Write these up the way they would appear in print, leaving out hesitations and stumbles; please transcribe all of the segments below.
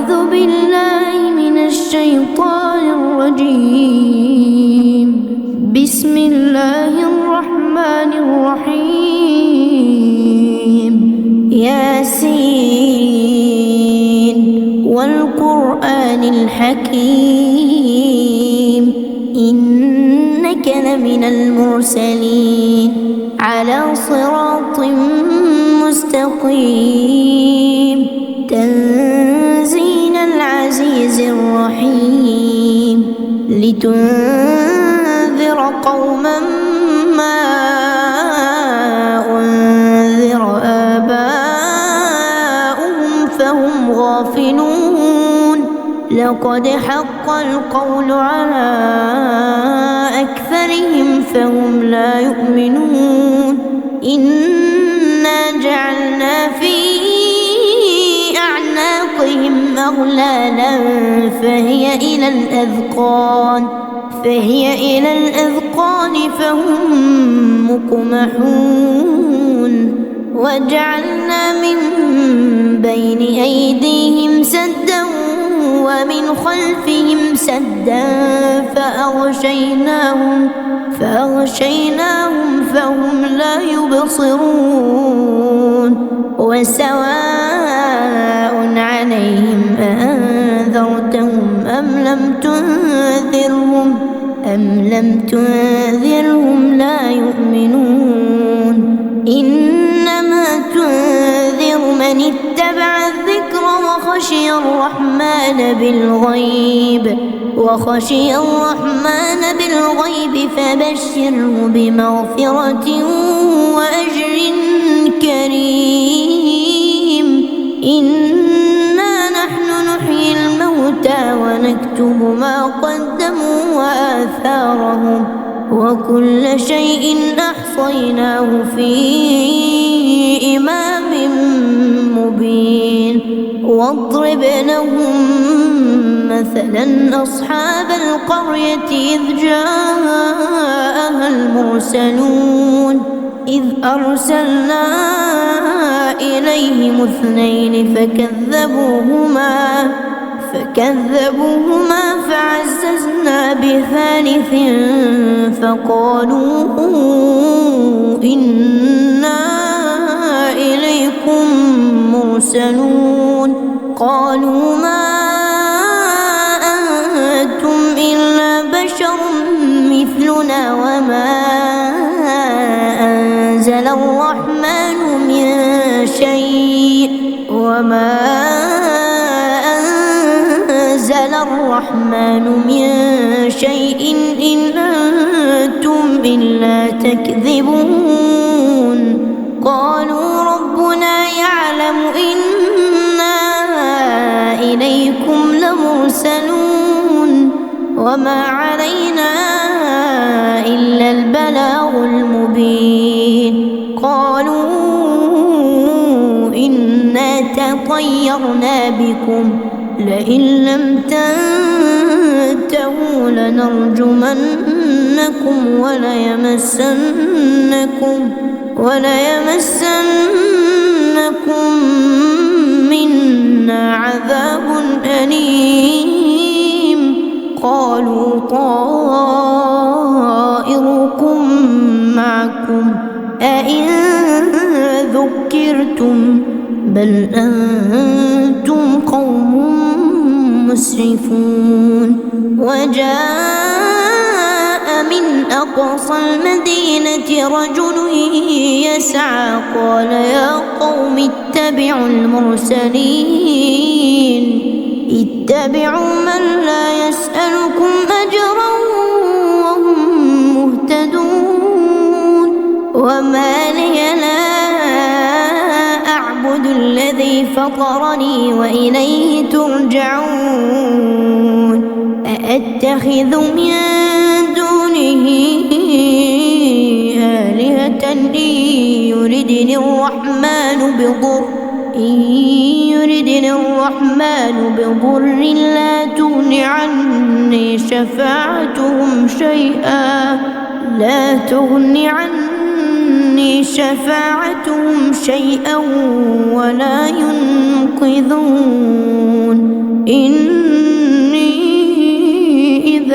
أعوذ بالله من الشيطان الرجيم. بسم الله الرحمن الرحيم. ياسين والقرآن الحكيم إنك لمن المرسلين على صراط مستقيم تنزيل العزيز الرحيم لتنذر قوما ما أنذر آباؤهم فهم غافلون لقد حق القول على أكثرهم فهم لا يؤمنون إنا جعلنا في أعناقهم أغلالا فهي إلى الأذقان فهم مقمحون وجعلنا من بين أيديهم سدا ومن خلفهم سدا فأغشيناهم فهم لا يبصرون وسواء عليهم أأنذرتهم أم لم تنذرهم لا يؤمنون إنما تنذر من اتبع الذكر وخشي الرحمن بالغيب فبشره بمغفرة وأجر كريم إنا نحن نحيي الموتى ونكتب ما قدموا وآثارهم وكل شيء أحصيناه في إمام مبين واضرب لهم مثلا أصحاب القرية إذ جاءها المرسلون إذ أرسلنا إليهم 2 فكذبوهما فعززنا ب3 فقالوا إنا إليكم مرسلون قالوا ما أنتم إلا بشر مثلنا وما أنزل الرحمن من شيء إن أنتم إلا تكذبون قالوا ربنا يعلم إنا إليكم لمرسلون وما علينا إلا البلاغ المبين قالوا إنا تطيرنا بكم لئن لم تنتهوا لنرجمنكم وليمسنكم منا عذاب أليم قالوا طائركم معكم أئن ذكرتم بل أنتم قوم مسرفون وجاء من أقصى المدينة رجل يسعى قال يا قوم اتبعوا من لا يسألكم أجرا وهم مهتدون وما لي لا أعبد الذي فطرني وإليه ترجعون أأتخذ من دونه آلهة إن يردني الرحمن بضر لا تغن عني شفاعتهم شيئا ولا ينقذون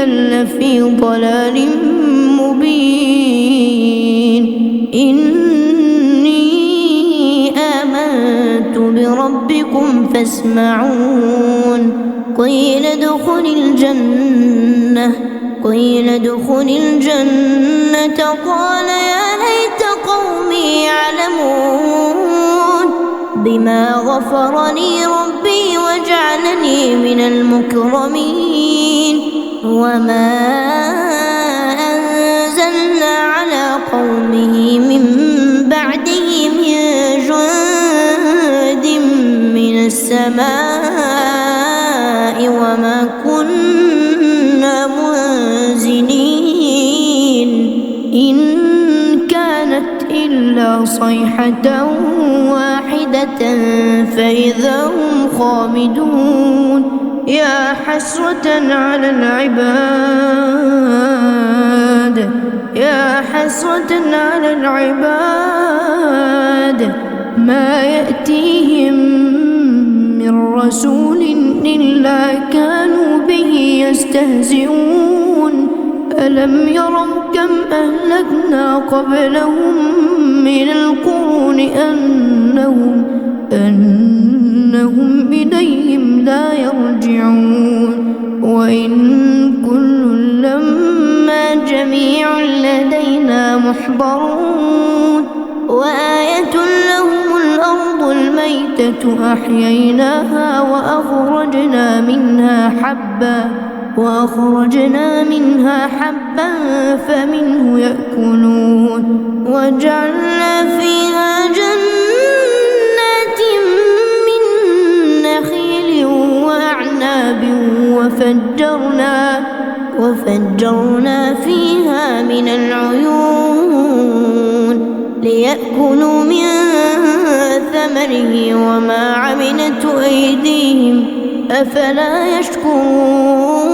لفي ضلال مبين. إني آمنت بربكم فاسمعون. قيل ادخل الجنة قال يا ليت قومي يعلمون بما غفر لي ربي وجعلني من المكرمين. وما أنزلنا على قومه من بعده من جند من السماء وما كنا منزلين. إن كانت إلا صيحة واحدة فإذا هم خامدون. يا حسرة على العباد ما يأتيهم من رسول إلا كانوا به يستهزئون. ألم يروا كم أهلكنا قبلهم من القرون أنهم إليهم لا يرجعون. وإن كل لما جميع لدينا محضرون. وآية لهم الأرض الميتة أحييناها وأخرجنا منها حبا فمنه يأكلون. وجعلنا فيها جنات من نخيل وأعناب وفجرنا فيها من العيون ليأكلوا من ثمره وما عملته أيديهم أفلا يشكرون.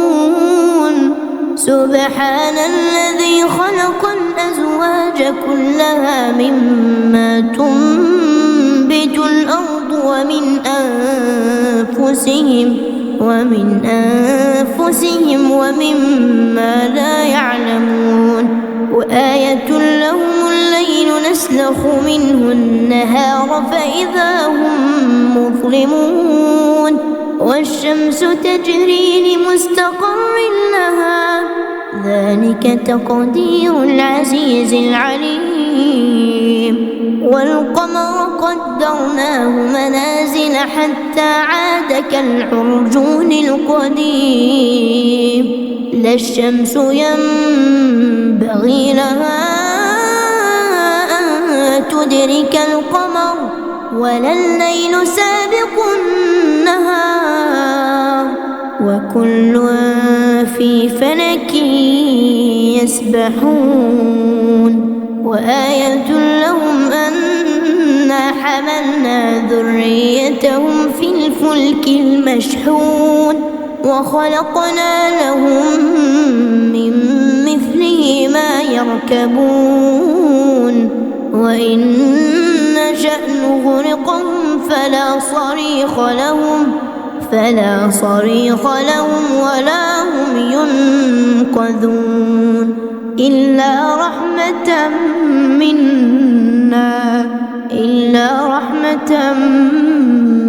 سبحان الذي خلق الأزواج كلها مما تنبت الأرض ومن أنفسهم ومما لا يعلمون. وآية لهم الليل نسلخ منه النهار فإذا هم مظلمون. والشمس تجري لمستقر لها ذلك تقدير العزيز العليم. والقمر قدرناه منازل حتى عاد كالعرجون القديم. لا الشمس ينبغي لها أن تدرك القمر ولا الليل سابق النهار وكل في فلك يسبحون. وآية لهم أنا حملنا ذريتهم في الفلك المشحون وخلقنا لهم من مثله ما يركبون. وإن نشأ نغرقهم فلا صريخ لهم ولا هم ينقذون. إلا رحمة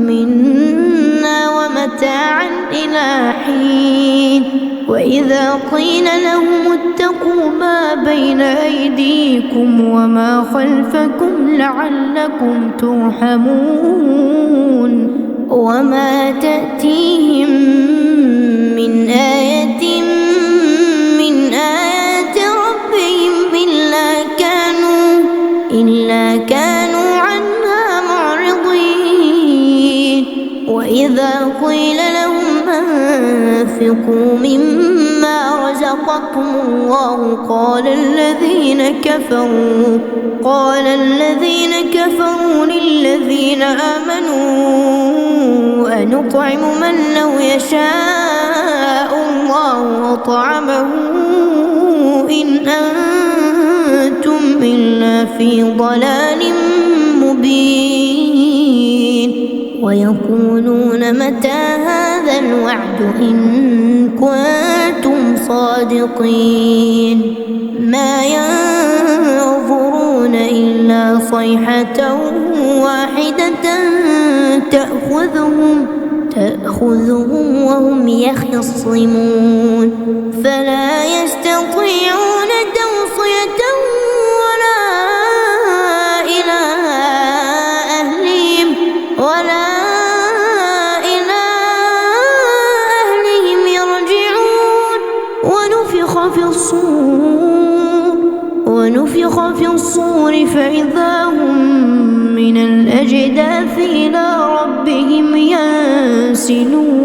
منا ومتاعا إلى حين. وإذا قيل لهم اتقوا ما بين أيديكم وما خلفكم لعلكم ترحمون. وما تأتيهم من آية من آيات ربهم إلا كانوا عنها معرضين. وإذا قيل لهم أنفقوا مما رزقكم الله قال الذين كفروا للذين آمنوا أنطعم من لو يشاء الله أطعمه إن أنتم إلا في ضلال مبين. ويقولون متى هذا هذا الوعد إن كنتم صادقين ما ينظرون إلا صيحة واحدة تأخذهم وهم يخصمون فلا يستطيعون توصية ولا إلى أهلهم يرجعون ونفخ في الصور فإذا هم من الأجداث إلى ربهم ينسلون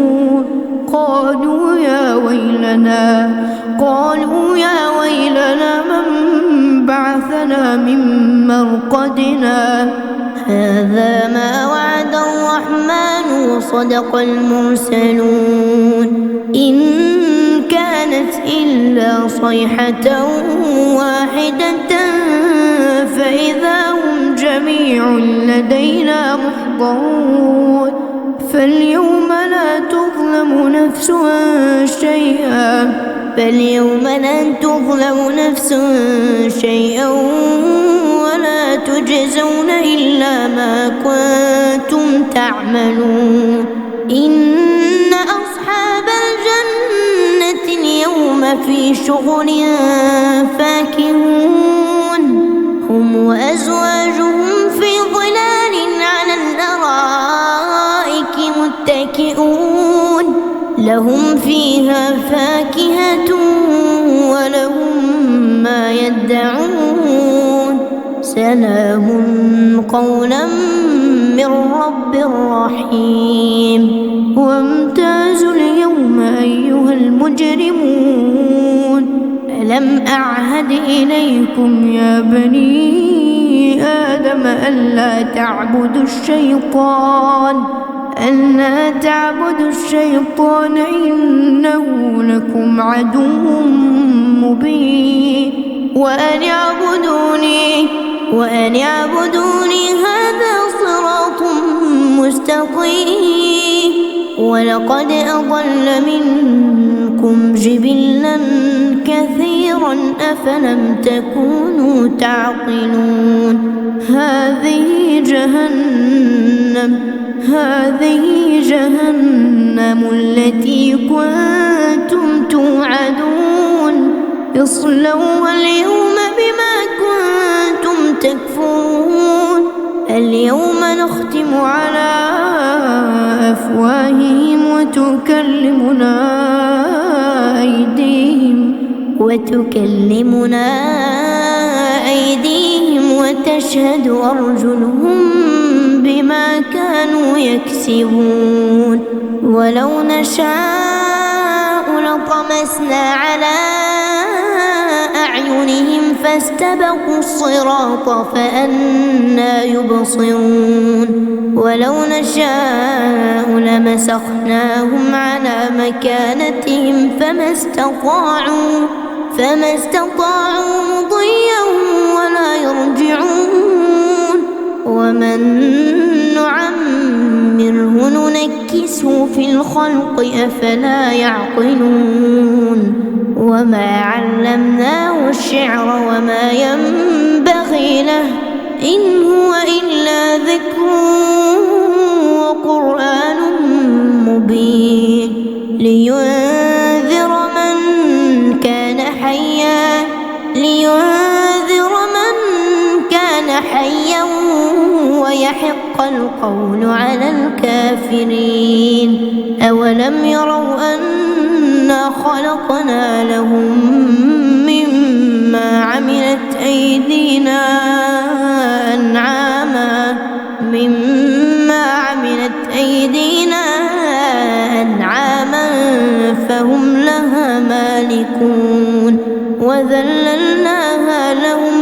قالوا يا ويلنا من بعثنا من مرقدنا هذا ما وعد الرحمن وصدق المرسلون إن كانت إلا صيحة واحدة فإذا هم جميع لدينا محضرون فاليوم لا تظلم نفس شيئا ولا تجزون إلا ما كنتم تعملون إن أصحاب الجنة اليوم في شغل فاكهون هم وأزواجهم في ظلال على الأرائك متكئون لهم فيها فاكهة ولهم ما يدعون سلام قولا من رب رحيم وامتازوا اليوم أيها المجرمون ألم أعهد إليكم يا بني آدم ألا تعبدوا الشيطان إنه لكم عدو مبين وأن اعبدوني هذا صراط مستقيم ولقد أضل منكم جبلا كثيرا أفلم تكونوا تعقلون هذه جهنم التي كنتم توعدون اصلوها اليوم بما كنتم تكفرون اليوم نختم على أفواههم وتكلمنا أيديهم وتشهد أرجلهم بما كانوا يكسبون ولو نشاء لطمسنا على أعينهم فاستبقوا الصراط فأنى يبصرون ولو نشاء لمسخناهم على مكانتهم فما استطاعوا مضيا ولا يرجعون ومن نعمره ننكسه في الخلق أفلا يعقلون وما علمناه الشعر وما ينبغي له إن هو إلا ذكر وقرآن مبين لينذر من كان حيا ويحق القول على الكافرين أولم يروا أنا خلقنا لهم مما عملت أيدينا أنعاما فهم لها مالكون وذللناها لهم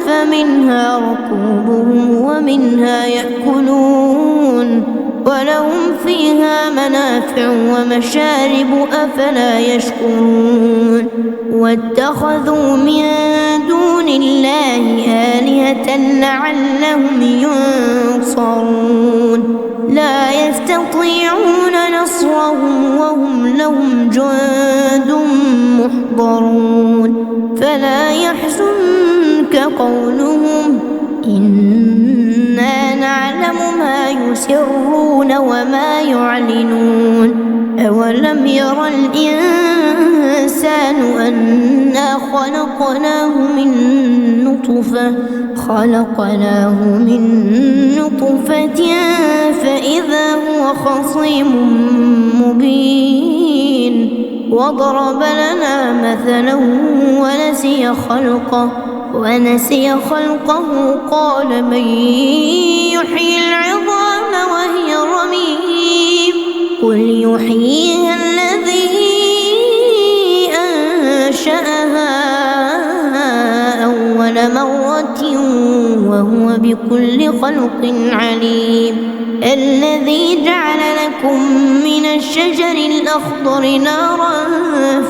فمنها ركوبهم ومنها يأكلون ولهم فيها منافع ومشارب أفلا يشكرون واتخذوا من دون الله آلهة لعلهم ينصرون يستطيعون نصرهم وهم لهم جند محضرون فلا يحزنك قولهم إنا نعلم ما يسرون وما يعلنون أولم ير الإنسان أنا خلقناه من نطفة فإذا هو خصيم مبين وضرب لنا مثلا ونسي خلقه قال من يحيي العظام وهي رميم قل يحييها الذي أنشأها أول مرة وهو بكل خلق عليم الذي جعل لكم من الشجر الأخضر نارا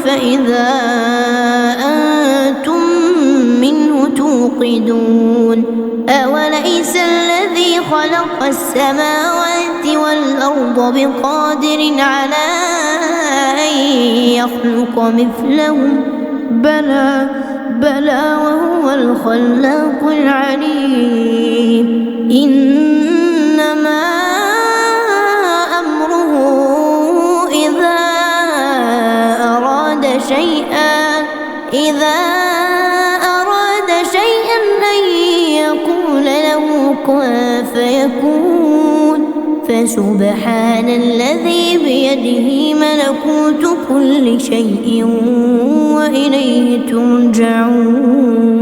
فإذا أنتم منه توقدون أوليس الذي خلق السماوات والأرض بقادر على أن يخلق مثلهم بلى وهو الخلاق العليم إنما أمره إذا أراد شيئا أن يقول له كن فيكون فسبحان الذي بيده ملكوت كل شيء وإليه ترجعون.